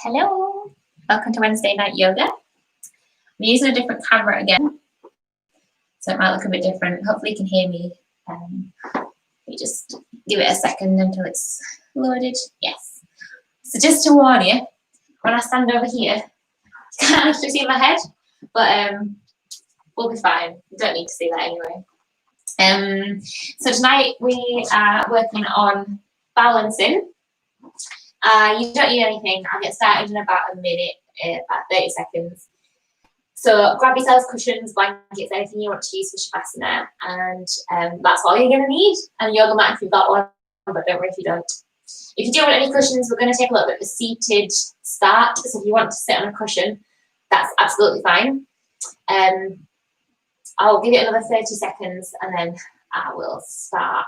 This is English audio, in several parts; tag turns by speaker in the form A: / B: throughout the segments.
A: Hello, welcome to Wednesday night yoga. I'm using a different camera again, so it might look a bit different. Hopefully you can hear me. You just give it a second until it's loaded. Yes. So just to warn you, when I stand over here, you can't actually see my head, but we'll be fine. You don't need to see that anyway. So tonight we are working on balancing. You don't need anything. I'll get started in about a minute, about 30 seconds. So grab yourselves cushions, blankets, anything you want to use for Shavasana, and that's all you're going to need. And a yoga mat if you've got one, but don't worry if you don't. If you do want any cushions, we're going to take a little bit of a seated start. So if you want to sit on a cushion, that's absolutely fine. I'll give it another 30 seconds and then I will start.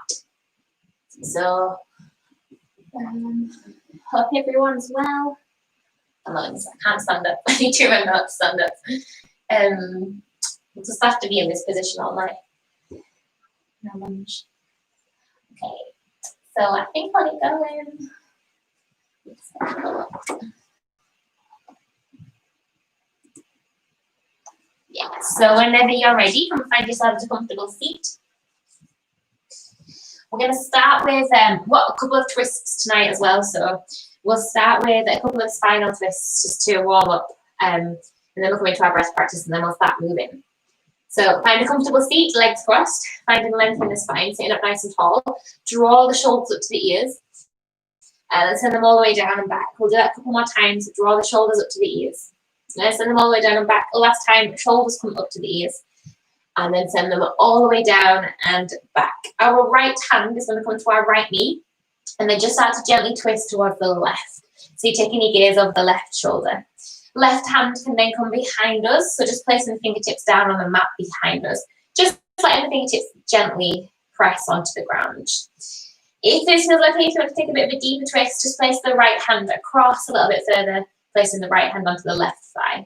A: So hope everyone's well. I can't stand up. I need to remember how to stand up. We'll just have to be in this position all night. Okay, so I think I'll get going. Yeah, so whenever you're ready, come find yourselves a comfortable seat. We're going to start with a couple of twists tonight as well. So we'll start with a couple of spinal twists just to warm up, and then we'll come into our breath practice, and then we'll start moving. So find a comfortable seat, legs crossed, finding length in the spine, sitting up nice and tall. Draw the shoulders up to the ears, and then send them all the way down and back. We'll do that a couple more times. Draw the shoulders up to the ears. And then send them all the way down and back. The last time, shoulders come up to the ears. And then send them all the way down and back. Our right hand is going to come to our right knee, and then just start to gently twist towards the left. So you're taking your gaze over the left shoulder. Left hand can then come behind us, so just placing the fingertips down on the mat behind us. Just letting the fingertips gently press onto the ground. If this feels okay, if you want to take a bit of a deeper twist, just place the right hand across a little bit further, placing the right hand onto the left thigh.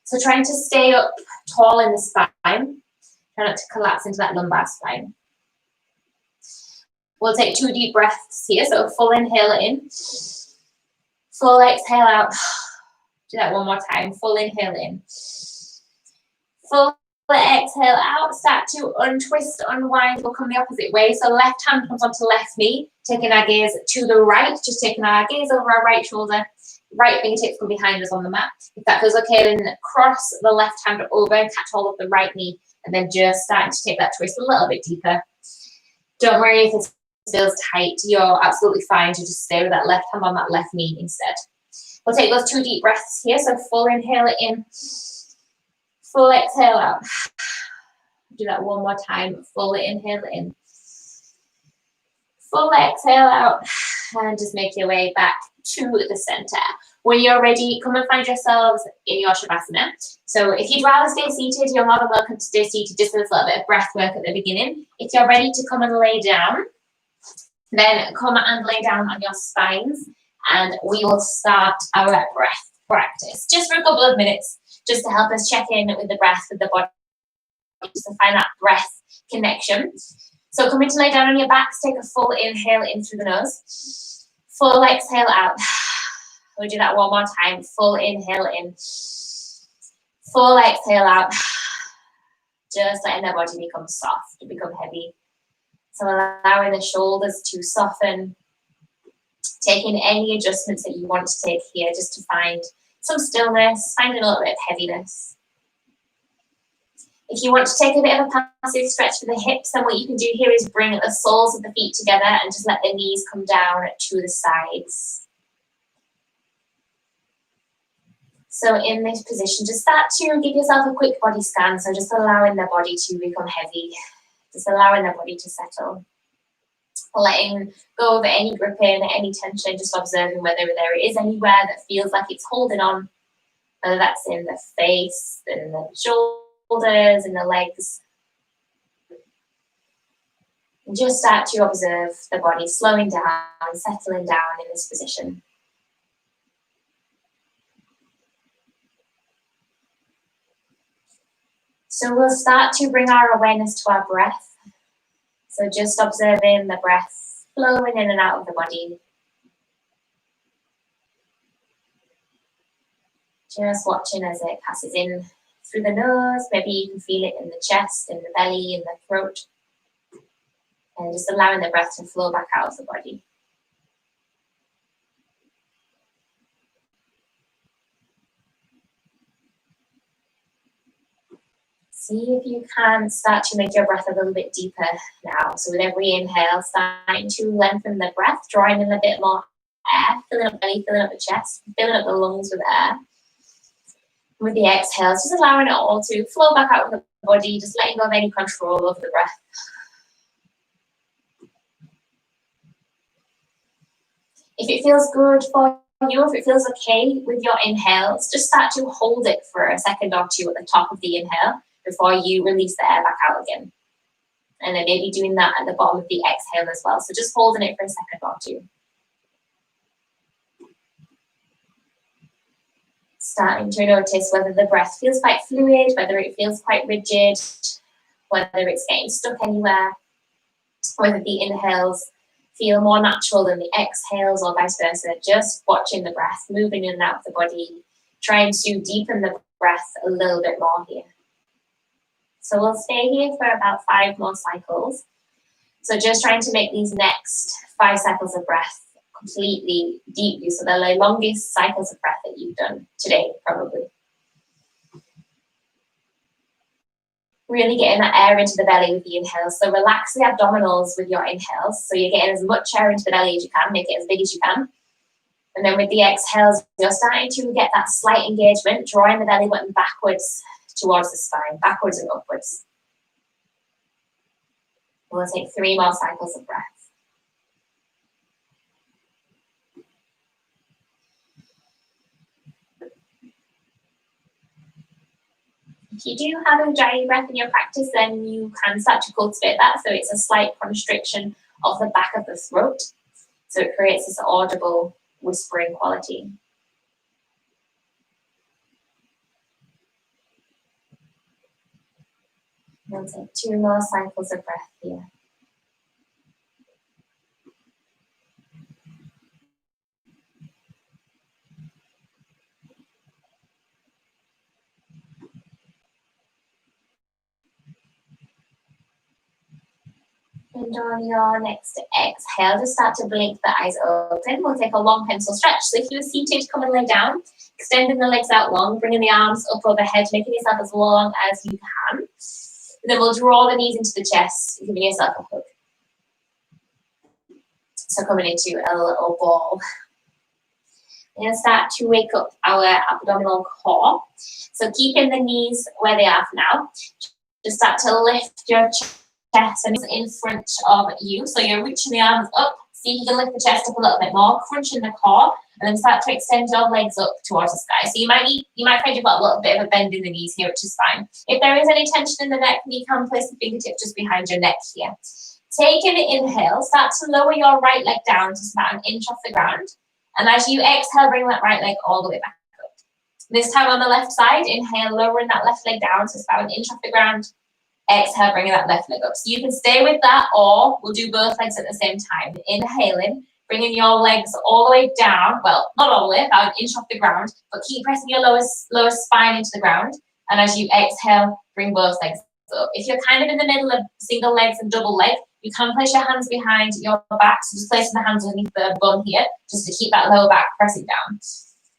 A: So trying to stay up tall in the spine, try not to collapse into that lumbar spine. We'll take 2 deep breaths here, so full inhale in, full exhale out. Do that one more time, full inhale in, full exhale out. Start to untwist, unwind, we'll come the opposite way. So left hand comes onto left knee, taking our gaze to the right, just taking our gaze over our right shoulder. Right fingertips come behind us on the mat. If that feels okay, then cross the left hand over and catch hold of the right knee, and then just starting to take that twist a little bit deeper. Don't worry if this feels tight, you're absolutely fine to just stay with that left hand on that left knee instead. We'll take those 2 deep breaths here, so full inhale in, full exhale out. Do that one more time, full inhale in, full exhale out, and just make your way back to the center. When you're ready, come and find yourselves in your Shavasana. So if you'd rather stay seated, you're more than welcome to stay seated, just with a little bit of breath work at the beginning. If you're ready to come and lay down, then come and lay down on your spines, and we will start our breath practice just for a couple of minutes, just to help us check in with the breath, with the body, just to find that breath connection. So coming to lay down on your backs, take a full inhale in through the nose, full exhale out. We'll do that one more time, full inhale in, full exhale out. Just letting the body become soft, become heavy. So allowing the shoulders to soften, taking any adjustments that you want to take here, just to find some stillness, finding a little bit of heaviness. If you want to take a bit of a passive stretch for the hips, then what you can do here is bring the soles of the feet together and just let the knees come down to the sides. So in this position, just start to give yourself a quick body scan. So just allowing the body to become heavy, just allowing the body to settle. Letting go of any gripping, any tension, just observing whether there is anywhere that feels like it's holding on, whether that's in the face, in the shoulders, in the legs. And just start to observe the body slowing down, settling down in this position. So we'll start to bring our awareness to our breath. So just observing the breath flowing in and out of the body. Just watching as it passes in through the nose. Maybe you can feel it in the chest, in the belly, in the throat. And just allowing the breath to flow back out of the body. See if you can start to make your breath a little bit deeper now. So with every inhale, starting to lengthen the breath, drawing in a bit more air, filling up the belly, filling up the chest, filling up the lungs with air. With the exhales, just allowing it all to flow back out of the body, just letting go of any control of the breath. If it feels good for you, if it feels okay with your inhales, just start to hold it for a second or two at the top of the inhale before you release the air back out again. And then maybe doing that at the bottom of the exhale as well. So just holding it for a second or two. Starting to notice whether the breath feels quite fluid, whether it feels quite rigid, whether it's getting stuck anywhere, whether the inhales feel more natural than the exhales or vice versa. Just watching the breath, moving in and out of the body, trying to deepen the breath a little bit more here. So we'll stay here for about 5 more cycles. So just trying to make these next 5 cycles of breath completely deeply. So they're the longest cycles of breath that you've done today, probably. Really getting that air into the belly with the inhales. So relax the abdominals with your inhales. So you're getting as much air into the belly as you can, make it as big as you can. And then with the exhales, you're starting to get that slight engagement, drawing the belly button backwards towards the spine, backwards and upwards. We'll take 3 more cycles of breath. If you do have a dry breath in your practice, then you can start to cultivate that. So it's a slight constriction of the back of the throat. So it creates this audible whispering quality. We'll take 2 more cycles of breath here. And on your next exhale, just start to blink the eyes open. We'll take a long pencil stretch. So if you're seated, come and lay down, extending the legs out long, bringing the arms up overhead, making yourself as long as you can. And then we'll draw the knees into the chest, giving yourself a hug. So coming into a little ball. We're going to start to wake up our abdominal core. So keeping the knees where they are for now. Just start to lift your chest and in front of you. So you're reaching the arms up. See if you can lift the chest up a little bit more, crunching the core, and then start to extend your legs up towards the sky. So you might find you've got a little bit of a bend in the knees here, which is fine. If there is any tension in the neck, you can place the fingertips just behind your neck here. Taking the inhale, start to lower your right leg down to about 1 inch off the ground. And as you exhale, bring that right leg all the way back up. This time on the left side, inhale, lowering that left leg down to about 1 inch off the ground. Exhale, bringing that left leg up. So you can stay with that, or we'll do both legs at the same time. Inhaling, bringing your legs all the way down. Well, not all the way, about 1 inch off the ground, but keep pressing your lower spine into the ground. And as you exhale, bring both legs up. If you're kind of in the middle of single legs and double leg, you can place your hands behind your back. So just placing the hands underneath the bum here, just to keep that lower back pressing down.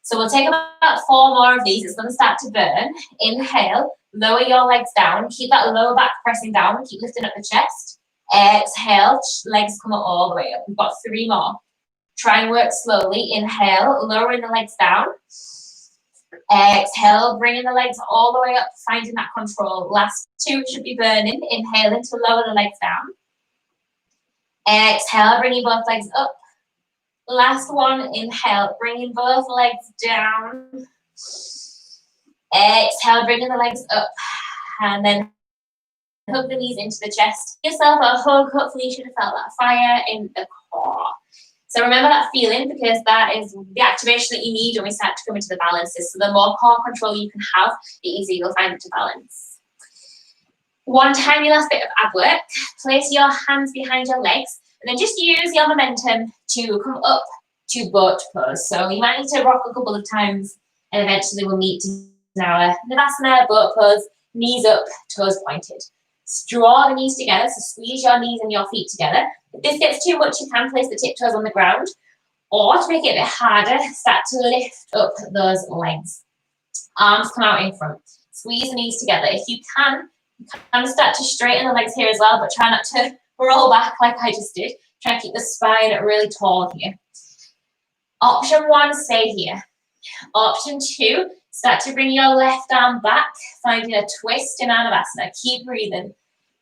A: So we'll take about 4 more of these. It's going to start to burn. Inhale, lower your legs down. Keep that lower back pressing down. Keep lifting up the chest. Exhale, legs come up all the way up. We've got 3 more. Try and work slowly. Inhale, lowering the legs down. Exhale, bringing the legs all the way up, finding that control. Last 2 should be burning. Inhaling to lower the legs down. Exhale, bringing both legs up. Last 1, inhale, bringing both legs down. Exhale, bringing the legs up. And then hug the knees into the chest. Give yourself a hug. Hopefully you should have felt that fire in the core. So remember that feeling, because that is the activation that you need when we start to come into the balances. So the more core control you can have, the easier you'll find it to balance. One tiny last bit of ab work. Place your hands behind your legs, and then just use your momentum to come up to boat pose. So you might need to rock a couple of times And eventually we'll meet in our Navasana, boat pose, knees up, toes pointed. Draw the knees together, so squeeze your knees and your feet together. If this gets too much, you can place the tiptoes on the ground. Or to make it a bit harder, start to lift up those legs. Arms come out in front. Squeeze the knees together. If you can start to straighten the legs here as well, but try not to roll back like I just did. Try and keep the spine really tall here. Option 1, stay here. Option 2, start to bring your left arm back, finding a twist in Anavasana. Keep breathing.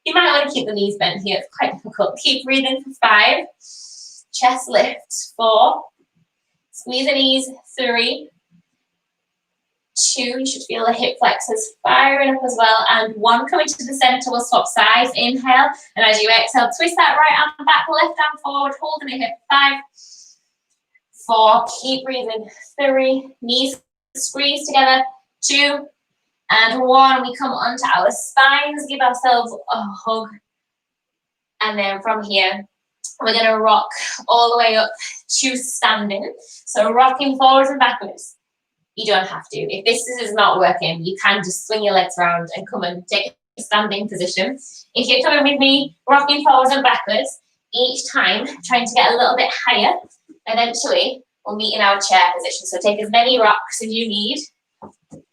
A: You might want to keep the knees bent here. It's quite difficult. Keep breathing for 5. Chest lifts. 4. Squeeze the knees. 3. 2. You should feel the hip flexors firing up as well. And 1, coming to the center. We'll swap sides. Inhale. And as you exhale, twist that right arm back, left arm forward, holding it here for 5. 4, keep breathing. 3, knees squeeze together. 2, and 1. We come onto our spines, give ourselves a hug. And then from here, we're going to rock all the way up to standing. So rocking forwards and backwards. You don't have to. If this is not working, you can just swing your legs around and come and take a standing position. If you're coming with me, rocking forwards and backwards, each time trying to get a little bit higher. Eventually, we'll meet in our chair position. So take as many rocks as you need.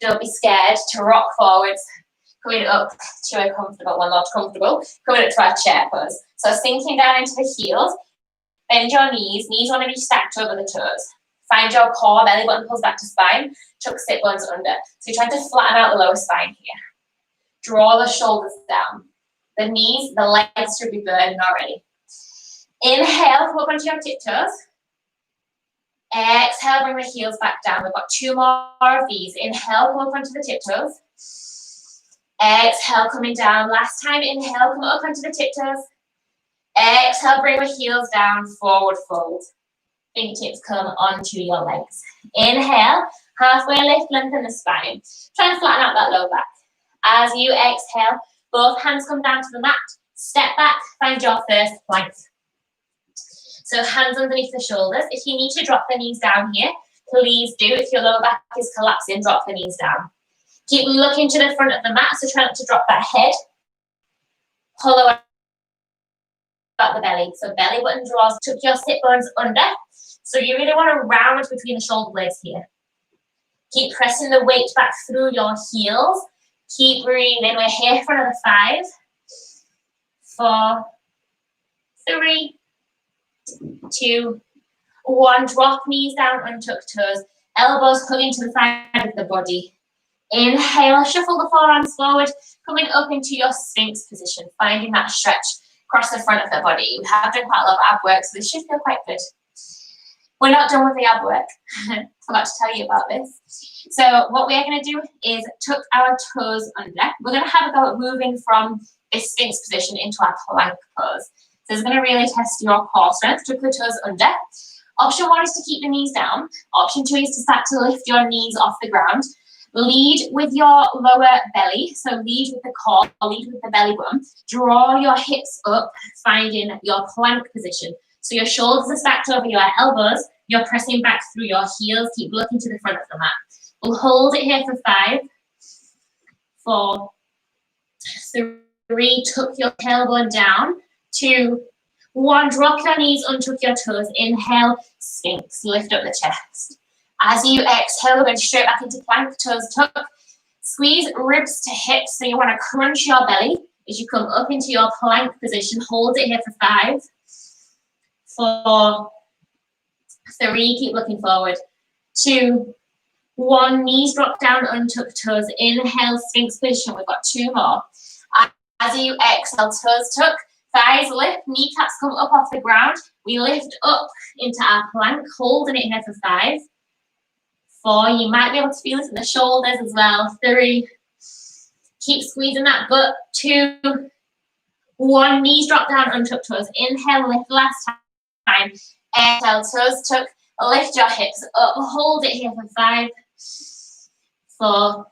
A: Don't be scared to rock forwards, coming up to a comfortable, well, not comfortable, coming up to our chair pose. So sinking down into the heels, bend your knees. Knees want to be stacked over the toes. Find your core, belly button pulls back to spine, tuck sit bones under. So you're trying to flatten out the lower spine here. Draw the shoulders down. The knees, the legs should be burning already. Inhale, come up onto your tiptoes. Exhale, bring the heels back down. We've got 2 more of these. Inhale, come up onto the tiptoes. Exhale, coming down. Last time, inhale, come up onto the tiptoes. Exhale, bring the heels down, forward fold. Fingertips come onto your legs. Inhale, halfway lift, lengthen the spine. Try and flatten out that low back. As you exhale, both hands come down to the mat. Step back, find your first plank. So hands underneath the shoulders. If you need to drop the knees down here, please do. If your lower back is collapsing, drop the knees down. Keep looking to the front of the mat, so try not to drop that head. Hollow out the belly. So belly button draws, tuck your sit bones under. So you really want to round between the shoulder blades here. Keep pressing the weight back through your heels. Keep breathing. We're here for another 5, 4, 3, 2, 1. Drop knees down, untuck toes. Elbows hugging to the side of the body. Inhale, shuffle the forearms forward, coming up into your Sphinx position, finding that stretch across the front of the body. We have done quite a lot of ab work, so this should feel quite good. We're not done with the ab work. I forgot to tell you about this. So what we are going to do is tuck our toes under. We're going to have a go at moving from this Sphinx position into our plank pose. So it's going to really test your core strength. Tuck the toes under. Option 1 is to keep the knees down. Option 2 is to start to lift your knees off the ground. Lead with your lower belly. So lead with the core, lead with the belly button. Draw your hips up, finding your plank position. So your shoulders are stacked over your elbows. You're pressing back through your heels. Keep looking to the front of the mat. We'll hold it here for 5, 4, 3. Tuck your tailbone down. 2, 1. Drop your knees, untuck your toes. Inhale, Sphinx. Lift up the chest. As you exhale, we're going straight back into plank, toes tuck. Squeeze ribs to hips. So you want to crunch your belly as you come up into your plank position. Hold it here for 5, 4, 3. Keep looking forward. 2, 1. Knees drop down, untuck toes. Inhale, Sphinx position. We've got 2 more. As you exhale, toes tuck. Thighs lift, kneecaps come up off the ground. We lift up into our plank, holding it here for 5, 4. You might be able to feel it in the shoulders as well. 3. Keep squeezing that butt. 2, 1. Knees drop down, untuck toes. Inhale, lift last time. Exhale, toes tuck. Lift your hips up. Hold it here for 5, 4,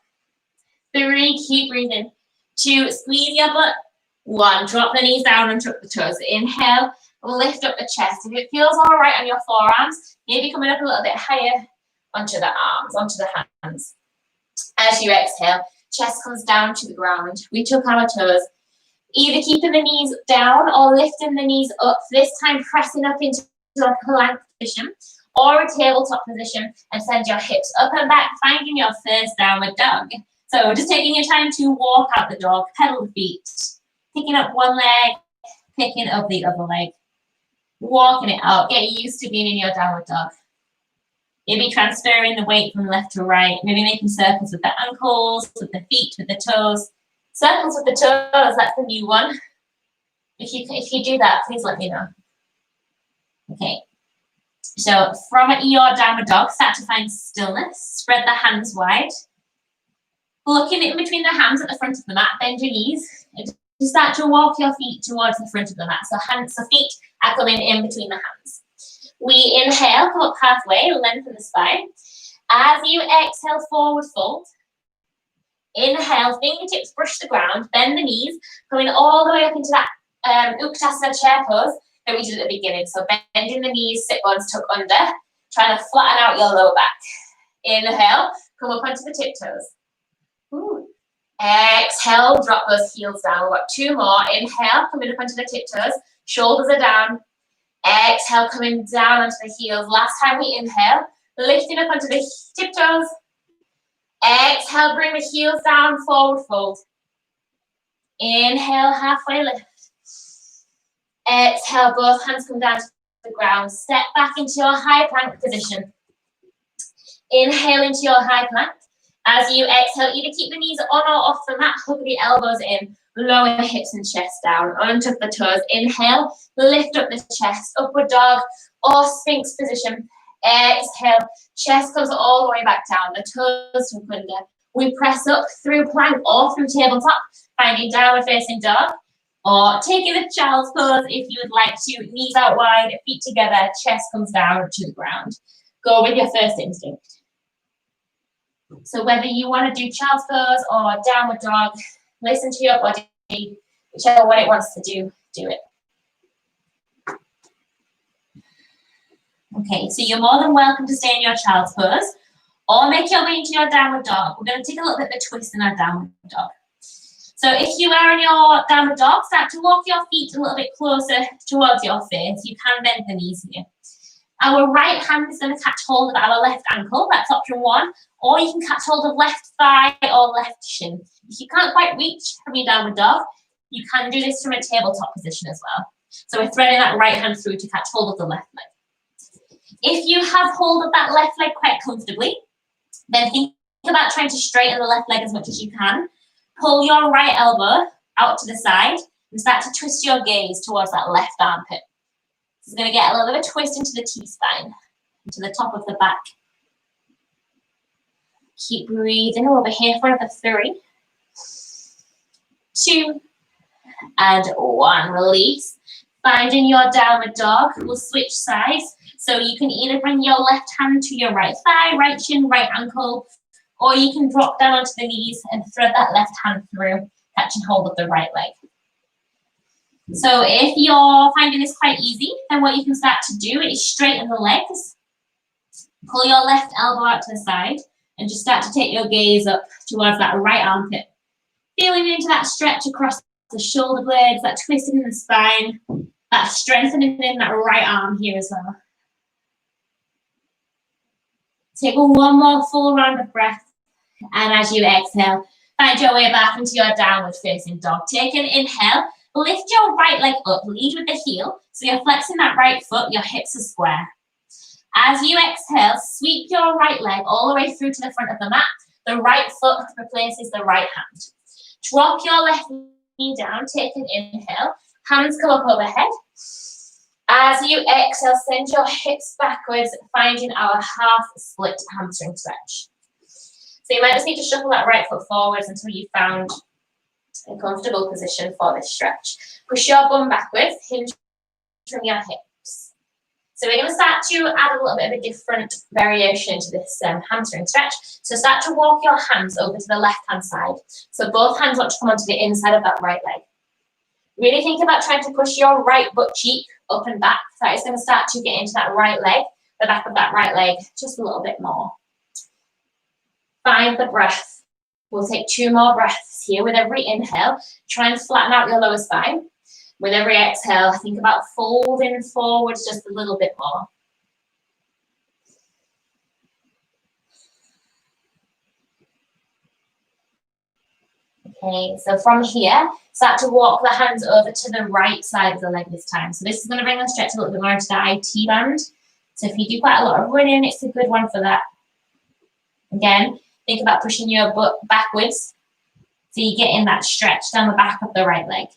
A: 3. Keep breathing. 2. Squeeze your butt. 1. Drop the knees down and tuck the toes. Inhale, lift up the chest. If it feels all right on your forearms, maybe coming up a little bit higher. onto the arms, onto the hands. As you exhale, chest comes down to the ground. We tuck our toes, either keeping the knees down or lifting the knees up, this time pressing up into a plank position or a tabletop position, and send your hips up and back, finding your first downward dog. So just taking your time to walk out the dog, pedal the feet, picking up one leg, picking up the other leg, walking it out, getting used to being in your downward dog. Maybe transferring the weight from left to right, maybe making circles with the ankles, with the feet, with the toes. Circles with the toes, that's the new one. If you do that, please let me know. Okay. So from your downward dog, start to find stillness. Spread the hands wide. Looking in between the hands at the front of the mat, bend your knees. And start to walk your feet towards the front of the mat. So feet are coming in between the hands. We inhale, come up halfway, lengthen the spine. As you exhale, forward fold. Inhale, fingertips brush the ground, bend the knees, coming all the way up into that Utkatasana chair pose that we did at the beginning. So bending the knees, sit bones tuck under, trying to flatten out your lower back. Inhale, come up onto the tiptoes. Ooh. Exhale, drop those heels down. We've got two more. Inhale, coming up onto the tiptoes, shoulders are down. Exhale, coming down onto the heels. Last time we inhale, lifting up onto the tiptoes. Exhale, bring the heels down, forward fold. Inhale, halfway lift. Exhale, both hands come down to the ground. Step back into your high plank position. Inhale into your high plank. As you exhale, either keep the knees on or off the mat, hug the elbows in, lower the hips and chest down, untuck the toes. Inhale, lift up the chest, upward dog or sphinx position. Exhale, chest comes all the way back down, the toes tuck under. We press up through plank or through tabletop, finding downward facing dog, or taking the child's pose if you would like to. Knees out wide, feet together, chest comes down to the ground. Go with your first instinct. So whether you want to do child's pose or downward dog, listen to your body, whichever one it wants to do, do it. Okay, so you're more than welcome to stay in your child's pose or make your way into your downward dog. We're going to take a little bit of a twist in our downward dog. So if you are in your downward dog, start to walk your feet a little bit closer towards your face. You can bend the knees here. Our right hand is going to catch hold of our left ankle, that's option one, or you can catch hold of left thigh or left shin. If you can't quite reach from your downward dog, you can do this from a tabletop position as well. So we're threading that right hand through to catch hold of the left leg. If you have hold of that left leg quite comfortably, then think about trying to straighten the left leg as much as you can. Pull your right elbow out to the side and start to twist your gaze towards that left armpit. This is going to get a little bit of a twist into the T-spine, into the top of the back. Keep breathing over here for another 3, 2, and 1. Release. Finding your downward dog. We'll switch sides. So you can either bring your left hand to your right thigh, right shin, right ankle, or you can drop down onto the knees and thread that left hand through, catching hold of the right leg. So if you're finding this quite easy, then what you can start to do is straighten the legs. Pull your left elbow out to the side and just start to take your gaze up towards that right armpit. Feeling into that stretch across the shoulder blades, that twisting in the spine, that strengthening in that right arm here as well. Take one more full round of breath. And as you exhale, find your way back into your downward facing dog. Take an inhale. Lift your right leg up, lead with the heel. So you're flexing that right foot, your hips are square. As you exhale, sweep your right leg all the way through to the front of the mat. The right foot replaces the right hand. Drop your left knee down, take an inhale. Hands come up overhead. As you exhale, send your hips backwards, finding our half split hamstring stretch. So you might just need to shuffle that right foot forwards until you found a comfortable position for this stretch. Push your bum backwards, hinge from your hips. So we're going to start to add a little bit of a different variation to this hamstring stretch. So start to walk your hands over to the left-hand side. So both hands want to come onto the inside of that right leg. Really think about trying to push your right butt cheek up and back. That is going to start to get into that right leg, the back of that right leg, just a little bit more. Find the breath. We'll take 2 more breaths here. With every inhale, try and flatten out your lower spine. With every exhale, think about folding forwards just a little bit more. Okay, so from here, start to walk the hands over to the right side of the leg this time. So this is going to bring the stretch a little bit more into the IT band. So if you do quite a lot of running, it's a good one for that. Again, think about pushing your butt backwards so you get in that stretch down the back of the right leg.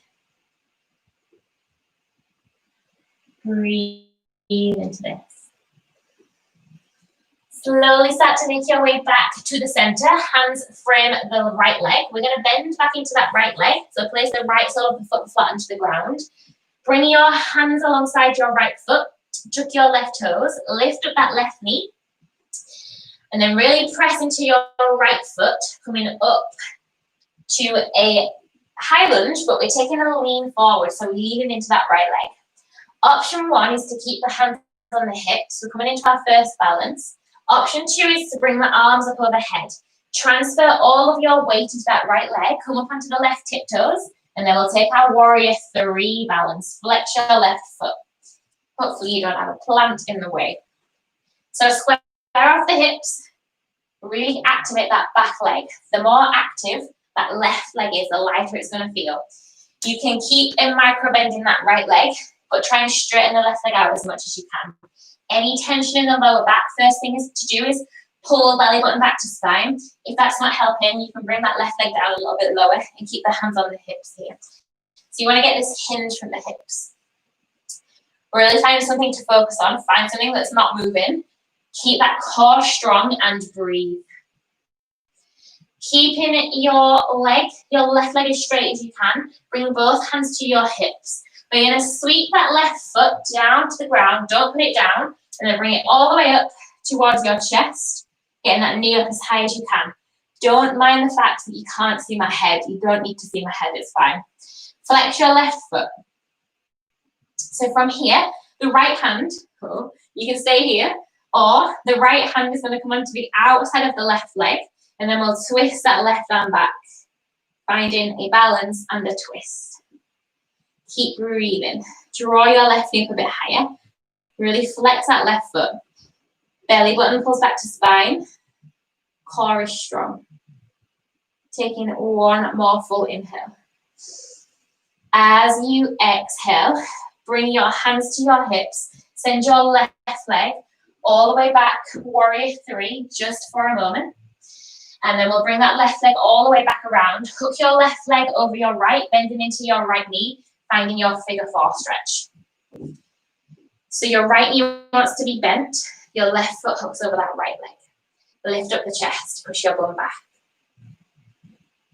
A: Breathe into this. Slowly start to make your way back to the center. Hands frame the right leg. We're going to bend back into that right leg. So place the right sole of the foot flat onto the ground. Bring your hands alongside your right foot. Tuck your left toes. Lift up that left knee. And then really press into your right foot, coming up to a high lunge, but we're taking a lean forward. So leaning into that right leg. Option 1 is to keep the hands on the hips. We're coming into our first balance. Option 2 is to bring the arms up overhead. Transfer all of your weight into that right leg. Come up onto the left tiptoes. And then we'll take our warrior 3 balance. Flex your left foot. Hopefully you don't have a plant in the way. So square off the hips. Really activate that back leg. The more active that left leg is, the lighter it's going to feel. You can keep a micro bend in that right leg, but try and straighten the left leg out as much as you can. Any tension in the lower back, first thing is to do is pull the belly button back to spine. If that's not helping, you can bring that left leg down a little bit lower and keep the hands on the hips here. So you want to get this hinge from the hips. Really find something to focus on. Find something that's not moving. Keep that core strong and breathe. Keeping your left leg as straight as you can. Bring both hands to your hips. We're going to sweep that left foot down to the ground. Don't put it down. And then bring it all the way up towards your chest. Getting that knee up as high as you can. Don't mind the fact that you can't see my head. You don't need to see my head. It's fine. Flex your left foot. So from here, the right hand, you can stay here. Or the right hand is going to come onto the outside of the left leg. And then we'll twist that left arm back. Finding a balance and a twist. Keep breathing. Draw your left knee up a bit higher. Really flex that left foot. Belly button pulls back to spine. Core is strong. Taking 1 more full inhale. As you exhale, bring your hands to your hips. Send your left leg all the way back, warrior 3, just for a moment. And then we'll bring that left leg all the way back around. Hook your left leg over your right, bending into your right knee, finding your figure 4 stretch. So your right knee wants to be bent. Your left foot hooks over that right leg. Lift up the chest, push your bum back.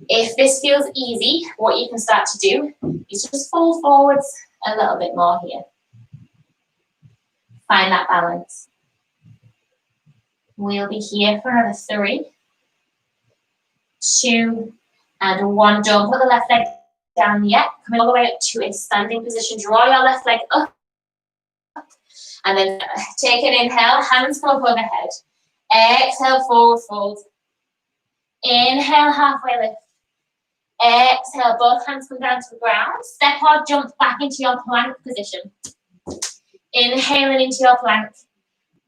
A: If this feels easy, what you can start to do is just fold forwards a little bit more here. Find that balance. We'll be here for another 3, 2, and 1. Don't put the left leg down yet. Coming all the way up to a standing position. Draw your left leg up. And then take an inhale. Hands come up overhead. Exhale, forward fold. Inhale, halfway lift. Exhale, both hands come down to the ground. Step or jump back into your plank position. Inhaling into your plank.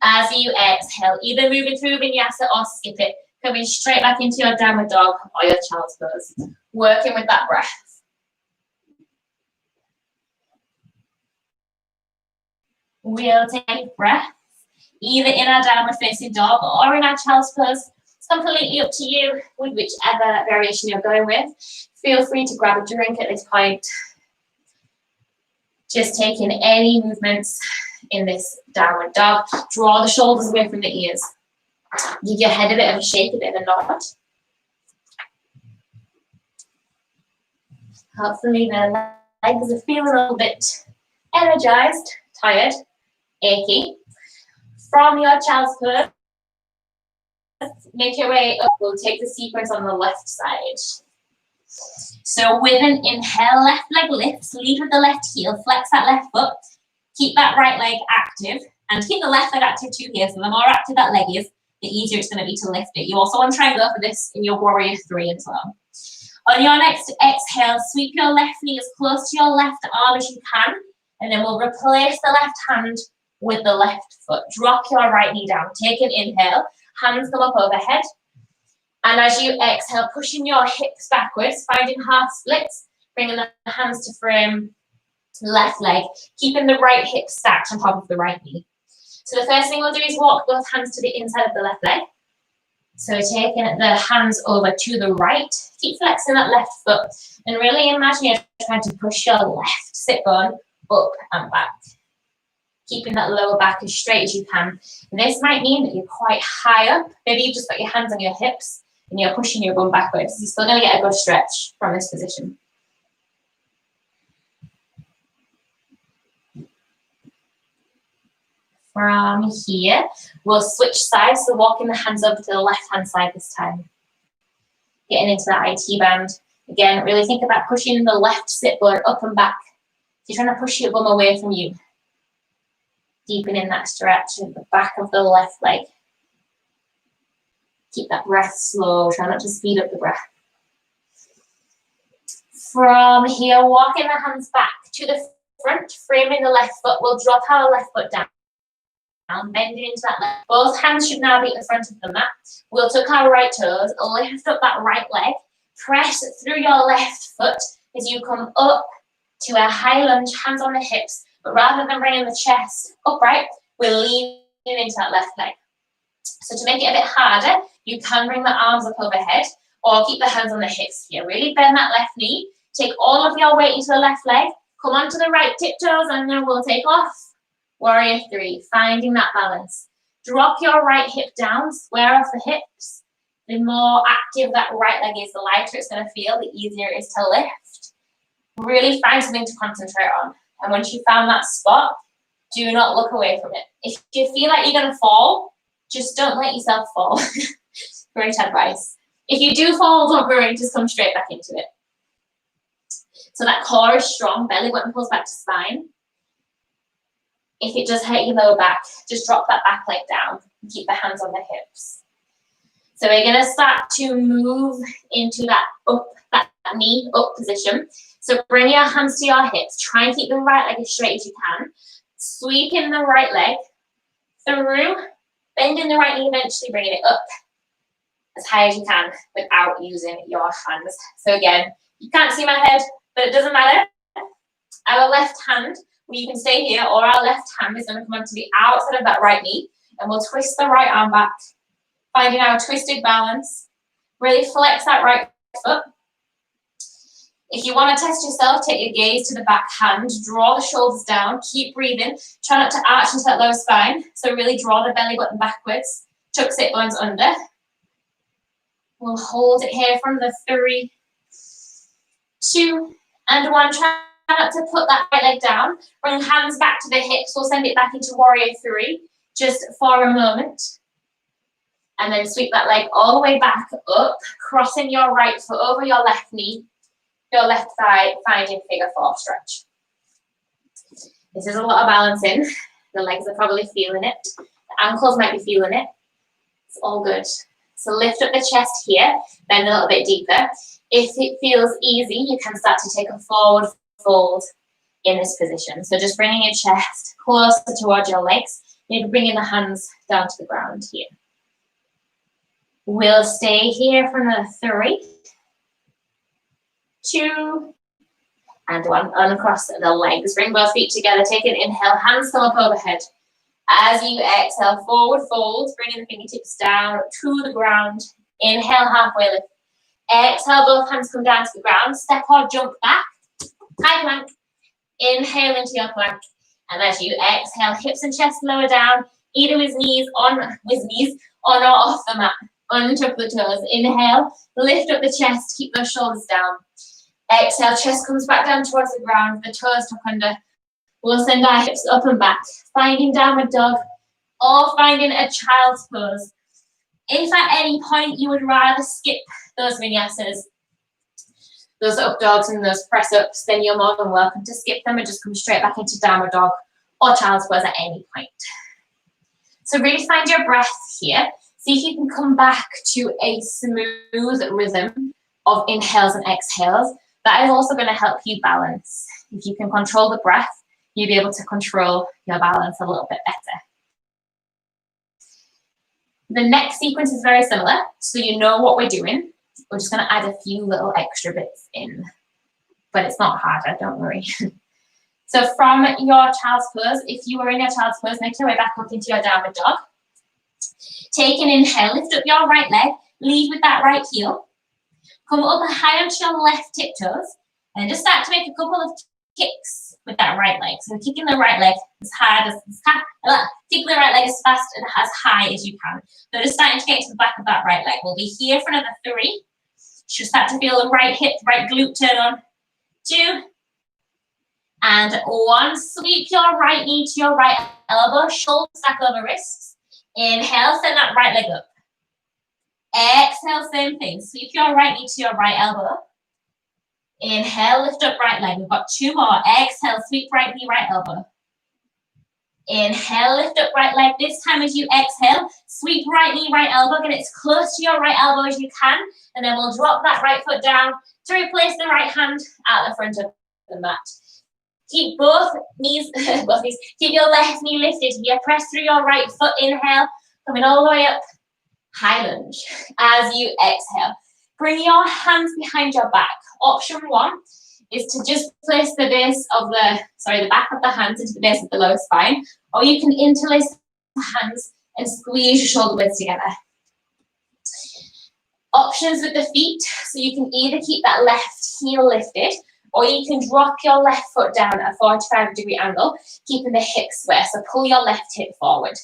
A: As you exhale, either moving through vinyasa or skip it. Coming straight back into your downward dog or your child's pose. Working with that breath. We'll take breaths, either in our downward facing dog or in our child's pose. It's completely up to you with whichever variation you're going with. Feel free to grab a drink at this point. Just taking any movements in this downward dog. Draw the shoulders away from the ears. Give your head a bit of a shake, a bit of a nod. Hopefully the legs are feeling a little bit energized, tired, achy. From your child's pose, make your way up. We'll take the sequence on the left side. So with an inhale, left leg lifts, lead with the left heel, flex that left foot, keep that right leg active, and keep the left leg active too here. So the more active that leg is, the easier it's going to be to lift it. You also want to try and go for this in your warrior 3 as well. On your next exhale, sweep your left knee as close to your left arm as you can, and then we'll replace the left hand with the left foot. Drop your right knee down. Take an inhale, hands come up overhead. And as you exhale, pushing your hips backwards, finding half splits, bringing the hands to frame left leg, keeping the right hip stacked on top of the right knee. So the first thing we'll do is walk both hands to the inside of the left leg. So taking the hands over to the right, keep flexing that left foot, and really imagine you're trying to push your left sit bone up and back. Keeping that lower back as straight as you can. And this might mean that you're quite high up. Maybe you've just got your hands on your hips and you're pushing your bum backwards. You're still going to get a good stretch from this position. From here, we'll switch sides, so walking the hands over to the left-hand side this time. Getting into that IT band. Again, really think about pushing the left sit bone up and back. You're trying to push your bum away from you. Deepening that stretch at the back of the left leg. Keep that breath slow. Try not to speed up the breath. From here, walking the hands back to the front, framing the left foot. We'll drop our left foot down. Bending into that leg. Both hands should now be at the front of the mat. We'll tuck our right toes, lift up that right leg, press through your left foot as you come up to a high lunge, hands on the hips. But rather than bringing the chest upright, we're leaning into that left leg. So to make it a bit harder, you can bring the arms up overhead or keep the hands on the hips here. Really bend that left knee. Take all of your weight into the left leg. Come onto the right tiptoes and then we'll take off. Warrior 3, finding that balance. Drop your right hip down, square off the hips. The more active that right leg is, the lighter it's going to feel, the easier it is to lift. Really find something to concentrate on. And once you found that spot, do not look away from it. If you feel like you're going to fall, just don't let yourself fall. Great advice. If you do fall, don't worry, just come straight back into it. So that core is strong, belly button pulls back to spine. If it does hurt your lower back, just drop that back leg down and keep the hands on the hips. So we're going to start to move into that knee up position. So bring your hands to your hips. Try and keep the right leg as straight as you can. Sweeping the right leg through, bending the right knee, eventually bringing it up as high as you can without using your hands. So again, you can't see my head, but it doesn't matter. Our left hand, you can stay here, or our left hand is going to come onto the outside of that right knee, and we'll twist the right arm back, finding our twisted balance. Really flex that right foot. If you want to test yourself, take your gaze to the back hand, draw the shoulders down, keep breathing. Try not to arch into that lower spine, so really draw the belly button backwards, tuck sit bones under. We'll hold it here from the 3, 2, and 1. Try not to put that right leg down. Bring hands back to the hips. We'll send it back into warrior 3 just for a moment. And then sweep that leg all the way back up, crossing your right foot over your left knee, your left thigh, finding figure 4 stretch. This is a lot of balancing. The legs are probably feeling it. The ankles might be feeling it. It's all good. So lift up the chest here, bend a little bit deeper. If it feels easy, you can start to take a forward fold in this position. So just bringing your chest closer towards your legs, maybe bringing the hands down to the ground here. We'll stay here for another 3, 2, and 1. Uncross the legs. Bring both feet together. Take an inhale. Hands come up overhead. As you exhale, forward fold. Bringing the fingertips down to the ground. Inhale, halfway lift. Exhale, both hands come down to the ground. Step or jump back. High plank. Inhale into your plank. And as you exhale, hips and chest lower down. Either with knees on or off the mat. Untuck the toes. Inhale, lift up the chest, keep those shoulders down. Exhale, chest comes back down towards the ground, the toes tuck under. We'll send our hips up and back, finding downward dog or finding a child's pose. If at any point you would rather skip those vinyasas, those up dogs and those press ups, then you're more than welcome to skip them and just come straight back into downward dog or child's pose at any point. So really find your breath here. See if you can come back to a smooth rhythm of inhales and exhales. That is also going to help you balance. If you can control the breath, you'll be able to control your balance a little bit better. The next sequence is very similar, so you know what we're doing. We're just going to add a few little extra bits in, but it's not harder, don't worry. So from your child's pose, if you were in your child's pose, make your way back up into your downward dog. Take an inhale, lift up your right leg, lead with that right heel. Come up high onto your left tiptoes, and just start to make a couple of kicks with that right leg. So kicking the right leg as hard kicking the right leg as fast and as high as you can. So just starting to get to the back of that right leg. We'll be here for another 3. Should start to feel the right hip, right glute turn on. 2. And 1. Sweep your right knee to your right elbow, shoulder stack over wrists. Inhale, send that right leg up. Exhale, same thing. Sweep your right knee to your right elbow. Inhale, lift up right leg. We've got 2 more. Exhale, sweep right knee, right elbow. Inhale, lift up right leg. This time as you exhale, sweep right knee, right elbow. Get it as close to your right elbow as you can. And then we'll drop that right foot down to replace the right hand at the front of the mat. Keep both knees, keep your left knee lifted. You press through your right foot, inhale, coming all the way up, high lunge. As you exhale, bring your hands behind your back. Option 1 is to just place the base of the back of the hands into the base of the lower spine, or you can interlace the hands and squeeze your shoulder blades together. Options with the feet, so you can either keep that left heel lifted, or you can drop your left foot down at a 45-degree angle, keeping the hips square. So pull your left hip forward.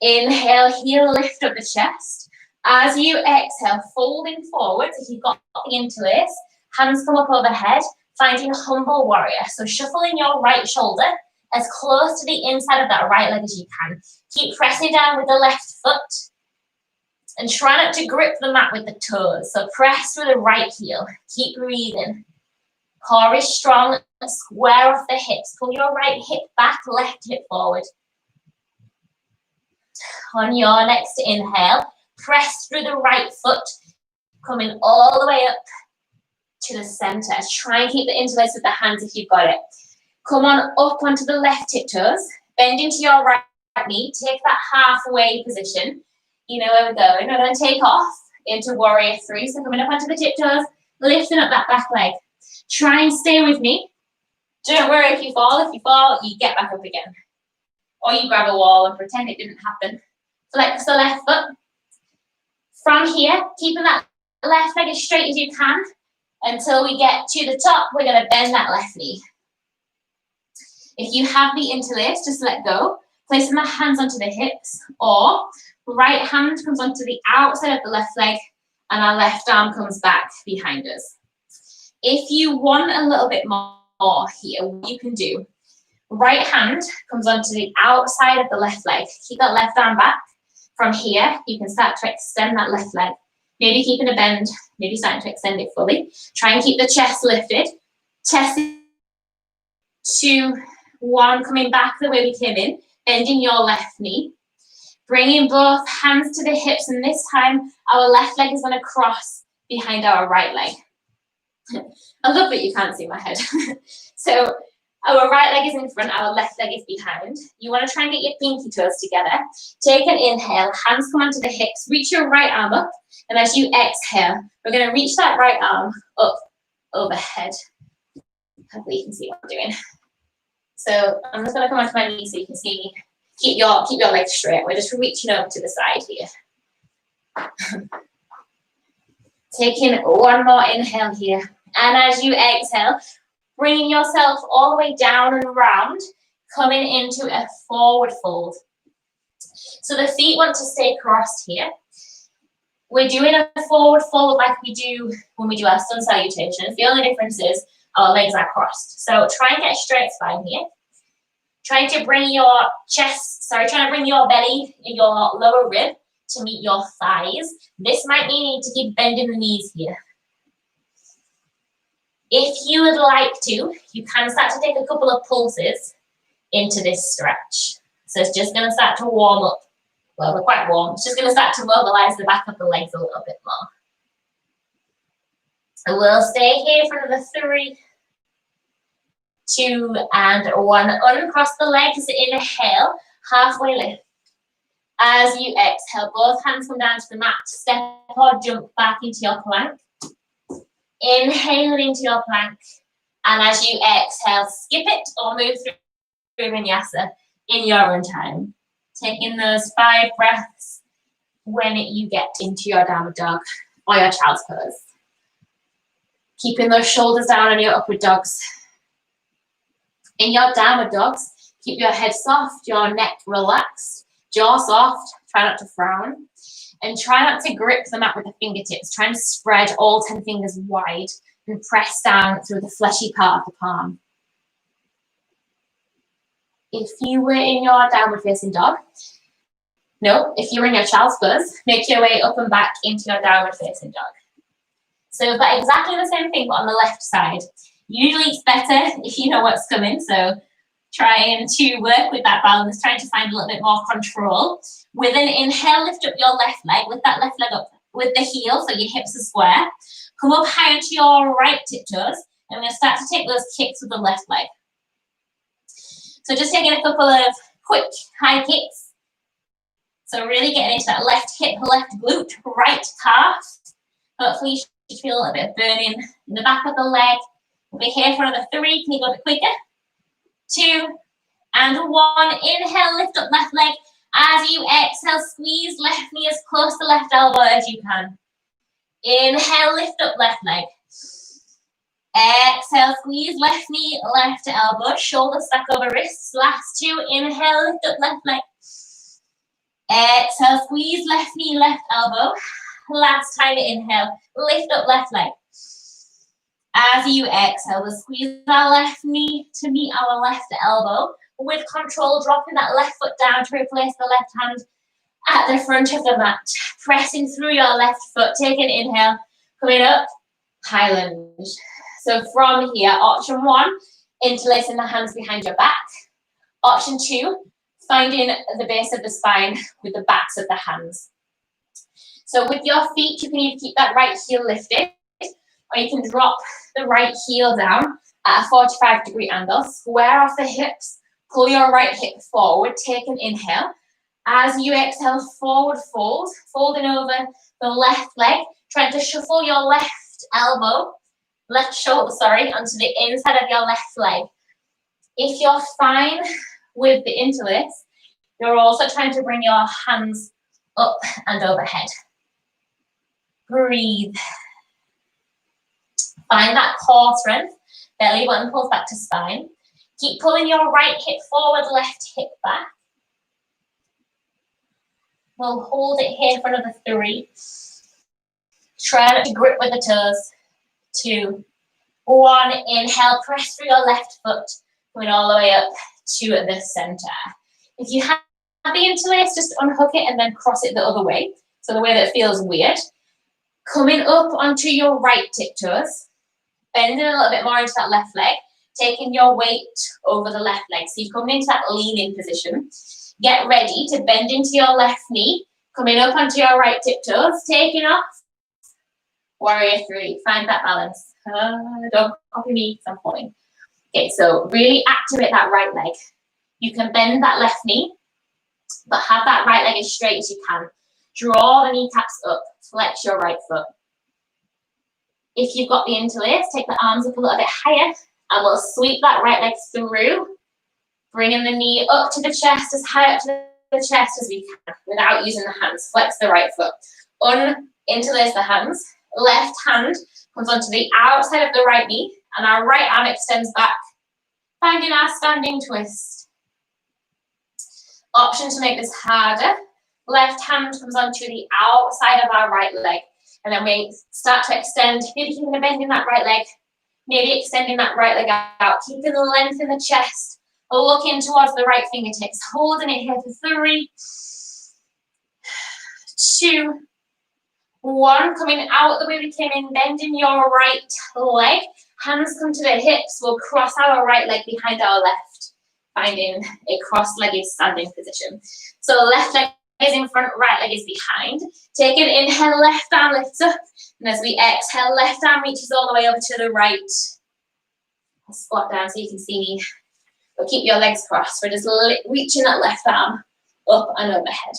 A: Inhale, heel lift up the chest. As you exhale, folding forward, if you've got the interlace, hands come up overhead, finding a humble warrior. So shuffling your right shoulder as close to the inside of that right leg as you can. Keep pressing down with the left foot. And try not to grip the mat with the toes. So press with the right heel. Keep breathing. Core is strong, square off the hips. Pull your right hip back, left hip forward. On your next inhale, press through the right foot, coming all the way up to the center. Try and keep the interlace with the hands if you've got it. Come on up onto the left tiptoes, bend into your right knee, take that halfway position. You know where we're going. We're going to take off into warrior 3. So coming up onto the tiptoes, lifting up that back leg. Try and stay with me. Don't worry if you fall. If you fall, you get back up again. Or you grab a wall and pretend it didn't happen. Flex the left foot. From here, keeping that left leg as straight as you can until we get to the top. We're going to bend that left knee. If you have the interlace, just let go. Placing the hands onto the hips, or right hand comes onto the outside of the left leg and our left arm comes back behind us. If you want a little bit more here, what you can do, right hand comes onto the outside of the left leg. Keep that left arm back. From here, you can start to extend that left leg. Maybe keeping a bend, maybe starting to extend it fully. Try and keep the chest lifted. Chest 2, 1, coming back the way we came in, bending your left knee. Bringing both hands to the hips, and this time our left leg is going to cross behind our right leg. I love that you can't see my head. So our right leg is in front, our left leg is behind. You want to try and get your pinky toes together. Take an inhale, hands come onto the hips, reach your right arm up, and as you exhale, we're going to reach that right arm up overhead. Hopefully you can see what I'm doing. So I'm just going to come onto my knees so you can see me. Keep your legs straight. We're just reaching over to the side here. Taking one more inhale here. And as you exhale, bringing yourself all the way down and around, coming into a forward fold. So the feet want to stay crossed here. We're doing a forward fold like we do when we do our sun salutations. The only difference is our legs are crossed. So try and get a straight spine here. Trying to bring your belly, your lower rib to meet your thighs. This might mean you need to keep bending the knees here. If you would like to, you can start to take a couple of pulses into this stretch. So it's just going to start to warm up Well, we're quite warm. It's just going to start to mobilize the back of the legs a little bit more. So we'll stay here for another 3, 2, and 1. Uncross the legs, inhale, halfway lift. As you exhale, both hands come down to the mat. Step or jump back into your plank. Inhale into your plank. And as you exhale, skip it or move through vinyasa in your own time. Taking those 5 breaths when you get into your downward dog or your child's pose. Keeping those shoulders down on your upward dogs. In your downward dogs, keep your head soft, your neck relaxed, jaw soft, try not to frown, and try not to grip the mat with the fingertips. Try and spread all 10 fingers wide and press down through the fleshy part of the palm. If you were in your downward facing dog, no, if you're in your child's pose, make your way up and back into your downward facing dog. So but exactly the same thing, but on the left side. Usually it's better if you know what's coming, so trying to work with that balance, trying to find a little bit more control. With an inhale, lift up your left leg, lift that left leg up with the heel, so your hips are square. Come up high onto your right tiptoes, and we're going to start to take those kicks with the left leg. So just taking a couple of quick high kicks. So really getting into that left hip, left glute, right calf. Hopefully you should feel a little bit of burning in the back of the leg. We'll be here for another 3. Can you go a bit quicker? 2 and 1. Inhale, lift up left leg. As you exhale, squeeze left knee as close to left elbow as you can. Inhale, lift up left leg. Exhale, squeeze left knee, left elbow, shoulder stack over wrists. Last 2, inhale, lift up left leg. Exhale, squeeze left knee, left elbow. Last time, inhale, lift up left leg. As you exhale, we'll squeeze our left knee to meet our left elbow. With control, dropping that left foot down to replace the left hand at the front of the mat. Pressing through your left foot, take an inhale, coming up, high lunge. So from here, option 1, interlacing the hands behind your back. Option 2, finding the base of the spine with the backs of the hands. So with your feet, you can either keep that right heel lifted, or you can drop the right heel down at a 45-degree angle, square off the hips, pull your right hip forward, take an inhale. As you exhale, forward fold, folding over the left leg, trying to shuffle your left shoulder, onto the inside of your left leg. If you're fine with the interlace, you're also trying to bring your hands up and overhead. Breathe. Find that core strength. Belly button pulls back to spine. Keep pulling your right hip forward, left hip back. We'll hold it here for another 3. Try not to grip with the toes. 2, 1. Inhale, press through your left foot, going all the way up to the center. If you have the interlace, just unhook it and then cross it the other way. So the way that feels weird. Coming up onto your right tiptoes, bending a little bit more into that left leg, taking your weight over the left leg. So you're coming into that lean-in position. Get ready to bend into your left knee, coming up onto your right tiptoes, taking off. Warrior 3, find that balance. Don't copy me, because I'm falling. Okay, so really activate that right leg. You can bend that left knee, but have that right leg as straight as you can. Draw the kneecaps up, flex your right foot. If you've got the interlace, take the arms up a little bit higher, and we'll sweep that right leg through, bringing the knee up to the chest, as high up to the chest as we can, without using the hands. Flex the right foot. Interlace the hands. Left hand comes onto the outside of the right knee, and our right arm extends back, finding our standing twist. Option to make this harder. Left hand comes onto the outside of our right leg, and then we start to extend, maybe keeping a bend in that right leg, maybe extending that right leg out, keeping the length in the chest, looking towards the right fingertips, holding it here for 3, 2, 1, coming out the way we came in, bending your right leg, hands come to the hips, we'll cross our right leg behind our left, finding a cross-legged standing position. So left leg is in front, right leg is behind. Take an inhale, left arm lifts up. And as we exhale, left arm reaches all the way over to the right. I'll squat down so you can see me. But keep your legs crossed. We're just reaching that left arm up and overhead.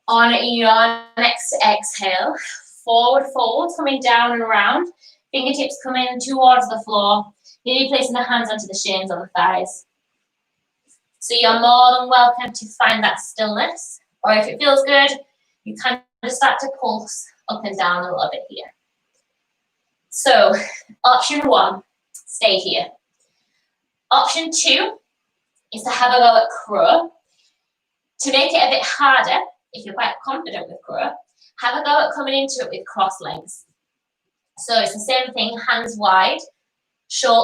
A: On your next exhale, forward fold, coming down and around. Fingertips coming towards the floor. Maybe placing the hands onto the shins or the thighs. So you're more than welcome to find that stillness. Or if it feels good, you kind of start to pulse up and down a little bit here. So option 1, stay here. Option 2 is to have a go at crow. To make it a bit harder, if you're quite confident with crow, have a go at coming into it with cross legs. So it's the same thing, hands wide,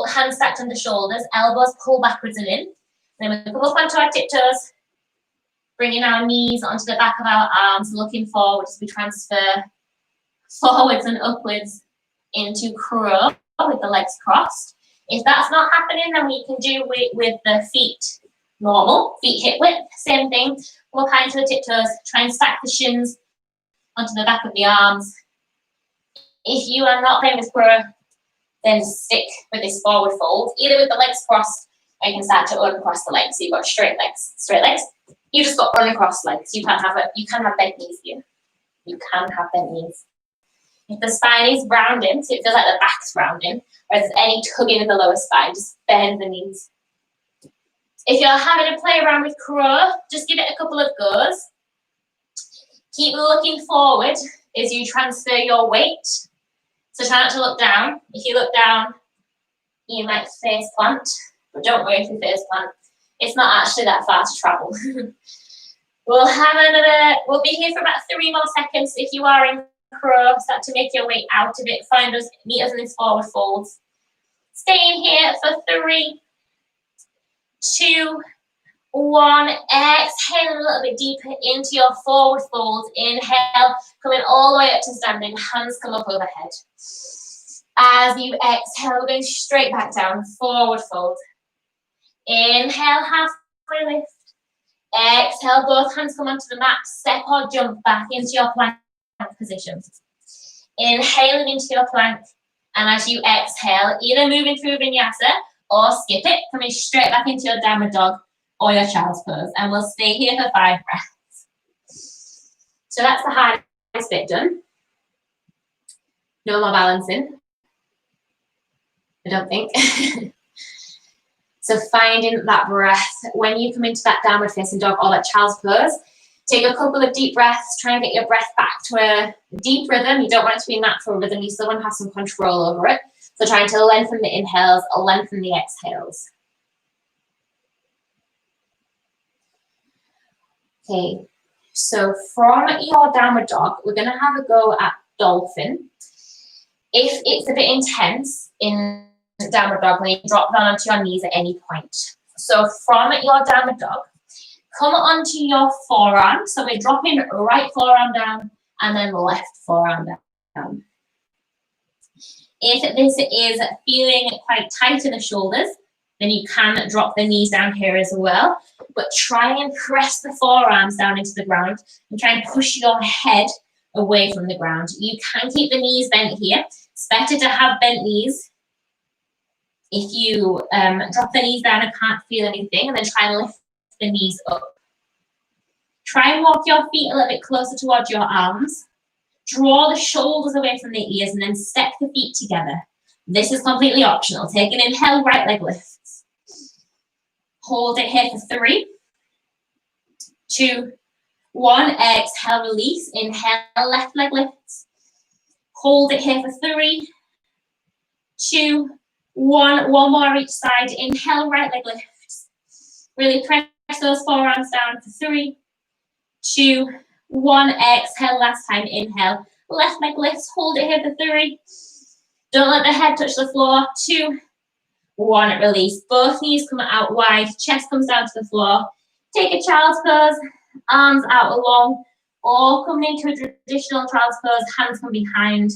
A: hands stacked under shoulders, elbows pull backwards and in. Then we come up onto our tiptoes, bringing our knees onto the back of our arms, looking forward as we transfer forwards and upwards into crow with the legs crossed. If that's not happening, then we can do it with the feet normal, feet hip width, same thing. Come up high into the tiptoes, try and stack the shins onto the back of the arms. If you are not playing with crow, then stick with this forward fold, either with the legs crossed, or you can start to uncross the legs. So you've got straight legs. Straight legs. You just got uncrossed legs. You can have bent knees here. You can have bent knees. If the spine is rounding, so it feels like the back's rounding, or if there's any tugging in the lower spine, just bend the knees. If you're having to play around with crow, just give it a couple of goes. Keep looking forward as you transfer your weight. So try not to look down. If you look down, you might face plant, but don't worry if you face plant. It's not actually that far to travel. We'll be here for about 3 more seconds. If you are in crow, start to make your way out of it. Meet us in this forward fold. Stay in here for 3, 2, 1. Exhale a little bit deeper into your forward fold. Inhale, coming all the way up to standing. Hands come up overhead. As you exhale, we're going straight back down. Forward fold. Inhale, halfway lift. Exhale, both hands come onto the mat. Step or jump back into your plank position. Inhaling into your plank. And as you exhale, either moving through vinyasa or skip it, coming straight back into your downward dog or your child's pose. And we'll stay here for 5 breaths. So that's the hardest bit done. No more balancing, I don't think. So finding that breath when you come into that downward facing dog or that child's pose. Take a couple of deep breaths. Try and get your breath back to a deep rhythm. You don't want it to be a natural rhythm. You still want to have some control over it. So trying to lengthen the inhales or lengthen the exhales. Okay, so from your downward dog, we're going to have a go at dolphin. If it's a bit intense in downward dog, then you drop down onto your knees at any point. So from your downward dog, come onto your forearm. So we're dropping right forearm down and then left forearm down. If this is feeling quite tight in the shoulders, then you can drop the knees down here as well. But try and press the forearms down into the ground and try and push your head away from the ground. You can keep the knees bent here. It's better to have bent knees. If you drop the knees down and can't feel anything, and then try and lift the knees up. Try and walk your feet a little bit closer towards your arms. Draw the shoulders away from the ears and then step the feet together. This is completely optional. Take an inhale, right leg lifts. Hold it here for 3, 2, 1. Exhale, release. Inhale, left leg lifts. Hold it here for 3, 2, 1. One more each side. Inhale, right leg lifts. Really press those forearms down for 3, 2, 1. Exhale, last time. Inhale, left leg lifts. Hold it here for 3. Don't let the head touch the floor. 2, 1. Release. Both knees come out wide. Chest comes down to the floor. Take a child's pose. Arms out long. Or come into a traditional child's pose. Hands come behind.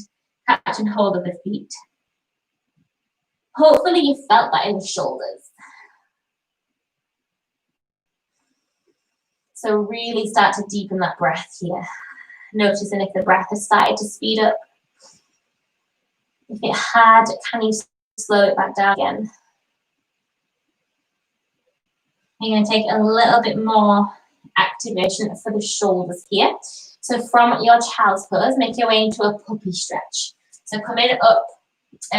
A: Catch and hold of the feet. Hopefully you felt that in the shoulders. So really start to deepen that breath here. Noticing if the breath has started to speed up. If it had, can you slow it back down again? You're going to take a little bit more activation for the shoulders here. So from your child's pose, make your way into a puppy stretch. So coming up,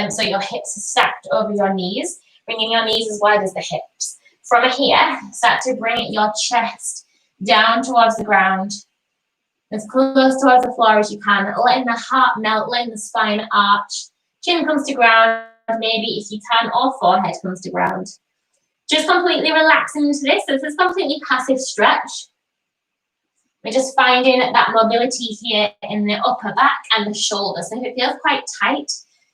A: so your hips are stacked over your knees, bringing your knees as wide as the hips. From here, start to bring your chest down towards the ground, as close towards the floor as you can, letting the heart melt, letting the spine arch. Chin comes to ground, maybe if you can, or forehead comes to ground. Just completely relaxing into this. This is completely passive stretch. We're just finding that mobility here in the upper back and the shoulders. So if it feels quite tight,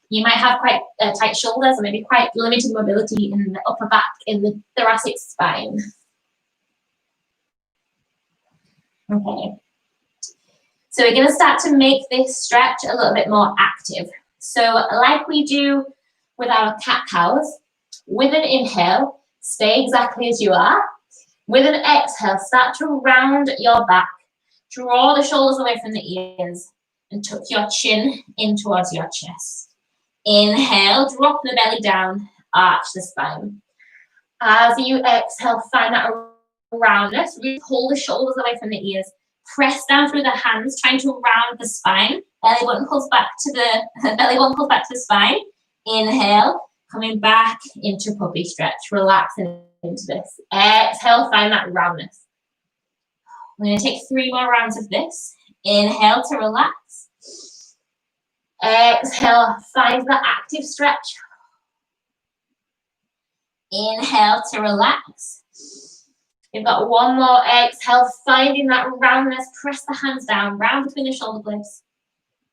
A: you might have quite tight shoulders or maybe quite limited mobility in the upper back, in the thoracic spine. Okay. So we're going to start to make this stretch a little bit more active. So like we do with our cat-cows, with an inhale, stay exactly as you are. With an exhale, start to round your back. Draw the shoulders away from the ears and tuck your chin in towards your chest. Inhale, drop the belly down, arch the spine. As you exhale, find that roundness. Really pull the shoulders away from the ears. Press down through the hands, trying to round the spine. Belly button pulls back to the spine. Inhale, coming back into puppy stretch. Relaxing into this. Exhale, find that roundness. We're going to take 3 more rounds of this. Inhale to relax. Exhale, find the active stretch. Inhale to relax. You've got 1 more. Exhale, finding that roundness. Press the hands down, round between the shoulder blades.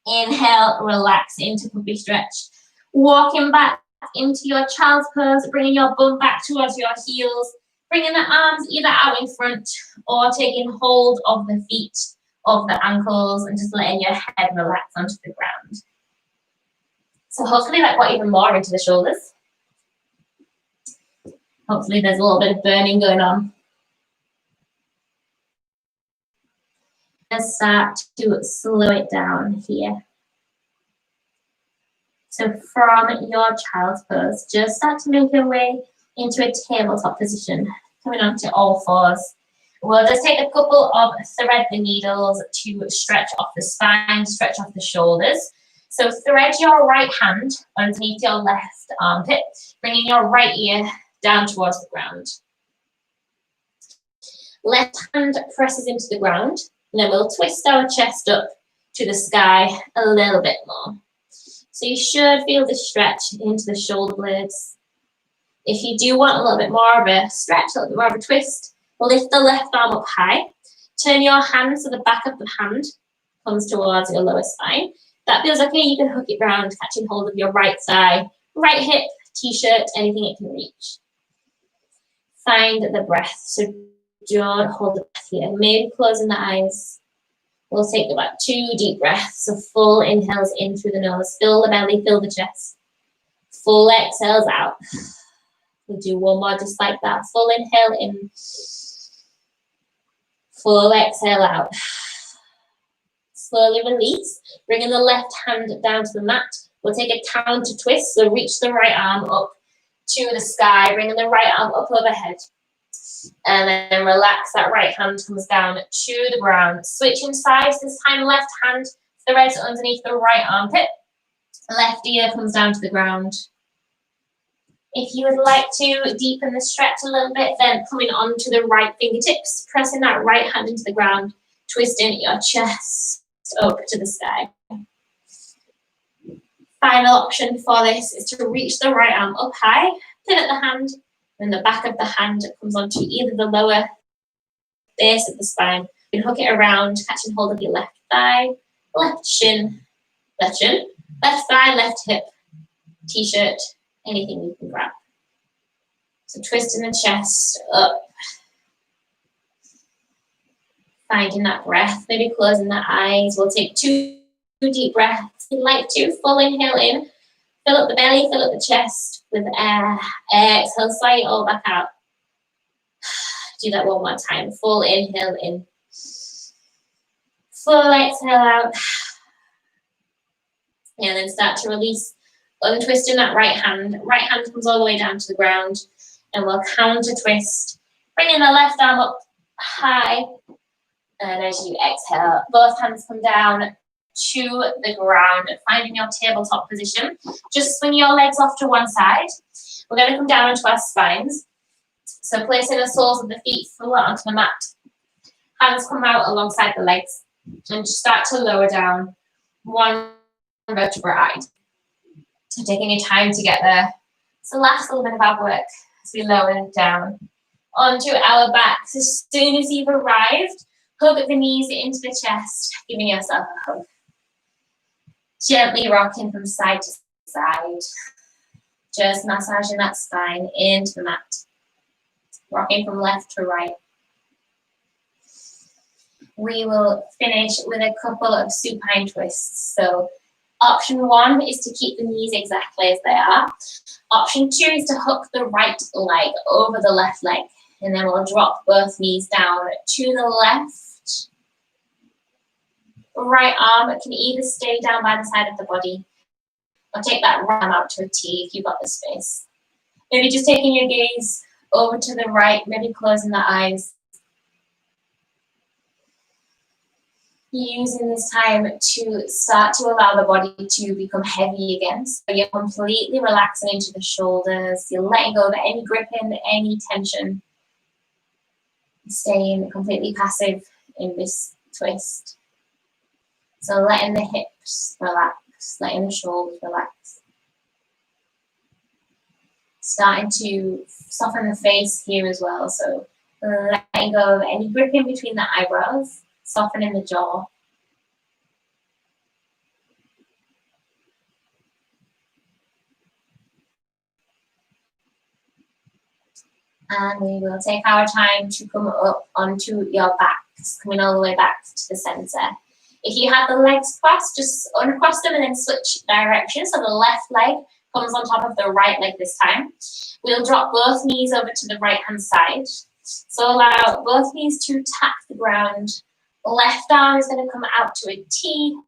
A: Inhale, relax into puppy stretch. Walking back into your child's pose, bringing your bum back towards your heels. Bringing the arms either out in front or taking hold of the feet, of the ankles, and just letting your head relax onto the ground. So hopefully that got even more into the shoulders. Hopefully there's a little bit of burning going on. Let's start to slow it down here. So from your child's pose, just start to make your way into a tabletop position, coming onto all fours. We'll just take a couple of thread the needles to stretch off the spine, stretch off the shoulders. So thread your right hand underneath your left armpit, bringing your right ear down towards the ground. Left hand presses into the ground, and then we'll twist our chest up to the sky a little bit more. So you should feel the stretch into the shoulder blades. If you do want a little bit more of a stretch, a little bit more of a twist, lift the left arm up high. Turn your hand so the back of the hand comes towards your lower spine. That feels okay, you can hook it round, catching hold of your right thigh, right hip, t-shirt, anything it can reach. Find the breath, so don't hold the breath here. Maybe closing the eyes. We'll take about 2 deep breaths, so full inhales in through the nose. Fill the belly, fill the chest. Full exhales out. We'll do 1 more just like that. Full inhale in. Full exhale out. Slowly release. Bringing the left hand down to the mat. We'll take a counter twist. So reach the right arm up to the sky. Bringing the right arm up overhead. And then relax. That right hand comes down to the ground. Switching sides. This time left hand threads underneath the right armpit. Left ear comes down to the ground. If you would like to deepen the stretch a little bit, then coming onto the right fingertips, pressing that right hand into the ground, twisting your chest up to the sky. Final option for this is to reach the right arm up high, pivot the hand, and the back of the hand comes onto either the lower base of the spine. You can hook it around, catching hold of your left thigh, left shin, left thigh, left hip, t-shirt, anything you can grab. So twisting the chest up. Finding that breath, maybe closing the eyes. We'll take 2 deep breaths. If you'd like to, full inhale in. Fill up the belly, fill up the chest with air. Exhale, sigh it all back out. Do that one more time. Full inhale in. Full exhale out. And then start to release. Untwisting that right hand. Right hand comes all the way down to the ground. And we'll counter twist. Bringing the left arm up high. And as you exhale, both hands come down to the ground, finding your tabletop position. Just swing your legs off to one side. We're going to come down onto our spines. So placing the soles of the feet flat onto the mat. Hands come out alongside the legs. And just start to lower down one vertebra. So taking your time to get there. It's the last little bit of our work as we lower it down onto our backs. As soon as you've arrived, hug the knees into the chest, giving yourself a hug. Gently rocking from side to side. Just massaging that spine into the mat. Rocking from left to right. We will finish with a couple of supine twists. So option one is to keep the knees exactly as they are. Option two is to hook the right leg over the left leg. And then we'll drop both knees down to the left. Right arm can either stay down by the side of the body or take that right arm out to a T if you've got the space. Maybe just taking your gaze over to the right, maybe closing the eyes. Using this time to start to allow the body to become heavy again. So you're completely relaxing into the shoulders. You're letting go of any gripping, any tension. Staying completely passive in this twist. So letting the hips relax, letting the shoulders relax. Starting to soften the face here as well. So letting go of any gripping between the eyebrows. Softening the jaw. And we will take our time to come up onto your backs, coming all the way back to the center. If you have the legs crossed, just uncross them and then switch directions. So the left leg comes on top of the right leg this time. We'll drop both knees over to the right hand side. So allow both knees to tap the ground. Left arm is going to come out to a T,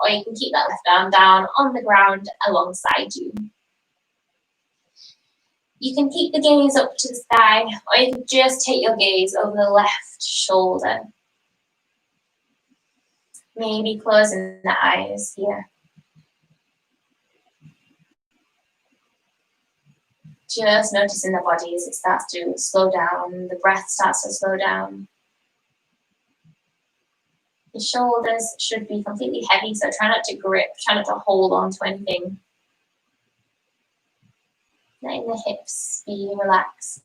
A: or you can keep that left arm down on the ground alongside you. You can keep the gaze up to the sky, or you can just take your gaze over the left shoulder. Maybe closing the eyes here. Just noticing the body as it starts to slow down, the breath starts to slow down. The shoulders should be completely heavy, so try not to grip, try not to hold on to anything. Letting the hips be relaxed.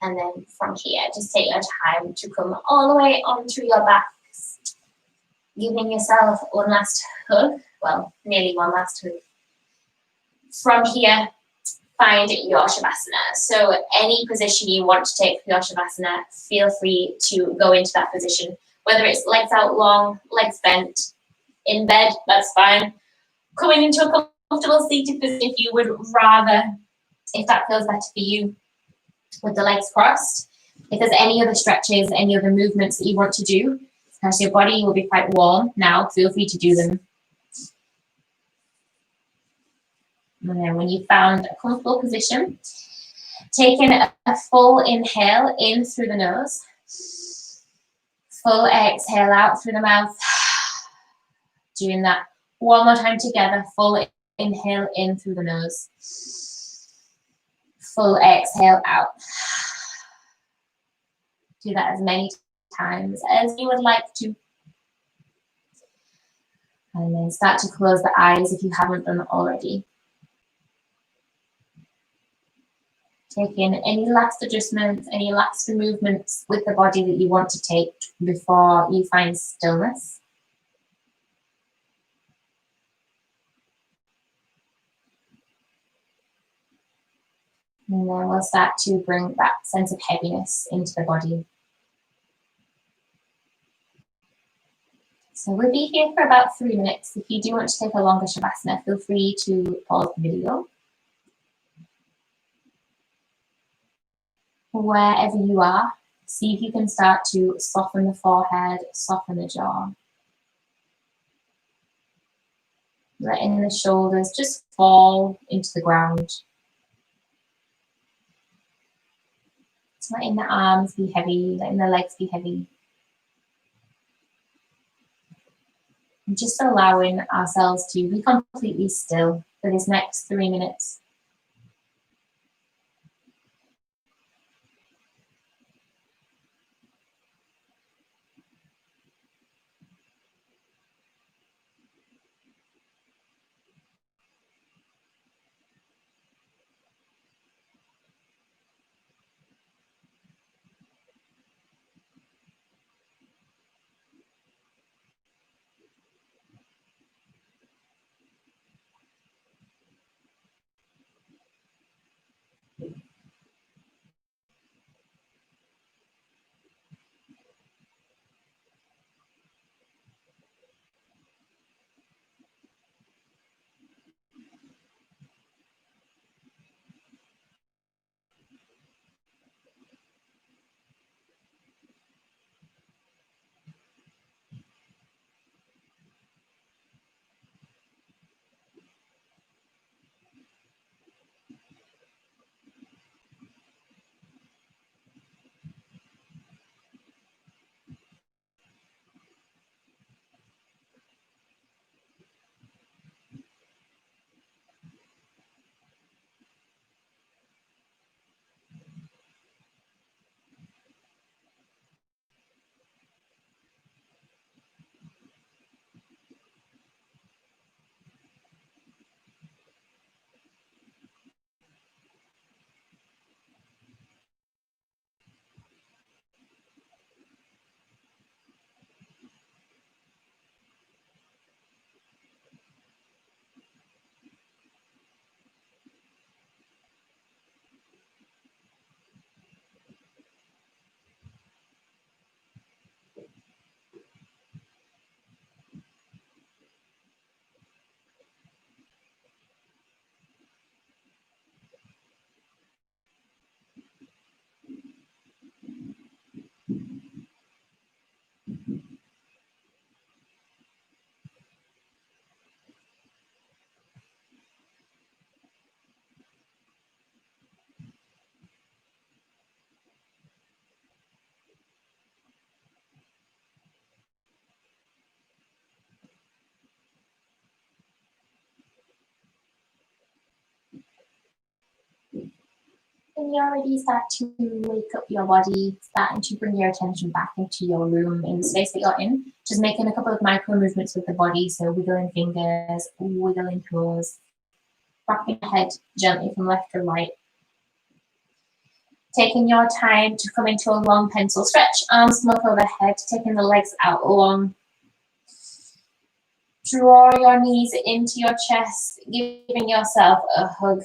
A: And then from here, just take your time to come all the way onto your backs. Giving yourself one last hug. Well, nearly one last hug. From here, find your Shavasana. So any position you want to take for your Shavasana, feel free to go into that position. Whether it's legs out long, legs bent, in bed, that's fine. Coming into a comfortable seated position if you would rather, if that feels better for you, with the legs crossed. If there's any other stretches, any other movements that you want to do, because your body will be quite warm now, feel free to do them. And then when you found a comfortable position, taking a full inhale in through the nose, full exhale out through the mouth. Doing that one more time together, full inhale in through the nose, full exhale out. Do that as many times as you would like to. And then start to close the eyes if you haven't done it already. Taking any last adjustments, any last movements with the body that you want to take before you find stillness. And then we'll start to bring that sense of heaviness into the body. So we'll be here for about 3 minutes. If you do want to take a longer Shavasana, feel free to pause the video. Wherever you are, see if you can start to soften the forehead, soften the jaw. Letting the shoulders just fall into the ground. Just letting the arms be heavy, letting the legs be heavy. And just allowing ourselves to be completely still for this next 3 minutes. When you already start to wake up your body, starting to bring your attention back into your room, in the space that you're in, just making a couple of micro movements with the body, so wiggling fingers, wiggling toes, rocking your head gently from left to right. Taking your time to come into a long pencil stretch, arms come up overhead, taking the legs out long. Draw your knees into your chest, giving yourself a hug.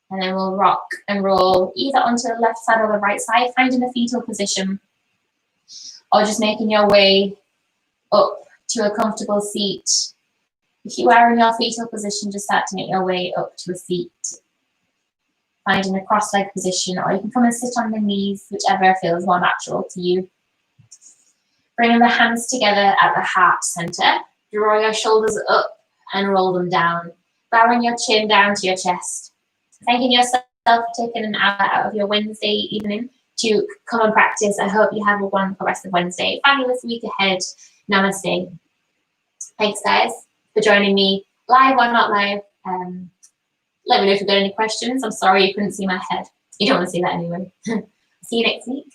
A: And then we'll rock and roll either onto the left side or the right side, finding a fetal position, or just making your way up to a comfortable seat. If you are in your fetal position, just start to make your way up to a seat, finding a cross-leg position, or you can come and sit on the knees, whichever feels more natural to you. Bringing the hands together at the heart center. Draw your shoulders up and roll them down, bowing your chin down to your chest. Thanking yourself for taking an hour out of your Wednesday evening to come and practice. I hope you have a wonderful rest of Wednesday. Fabulous week ahead. Namaste. Thanks, guys, for joining me, live or not live. Let me know if you've got any questions. I'm sorry you couldn't see my head. You don't want to see that anyway. See you next week.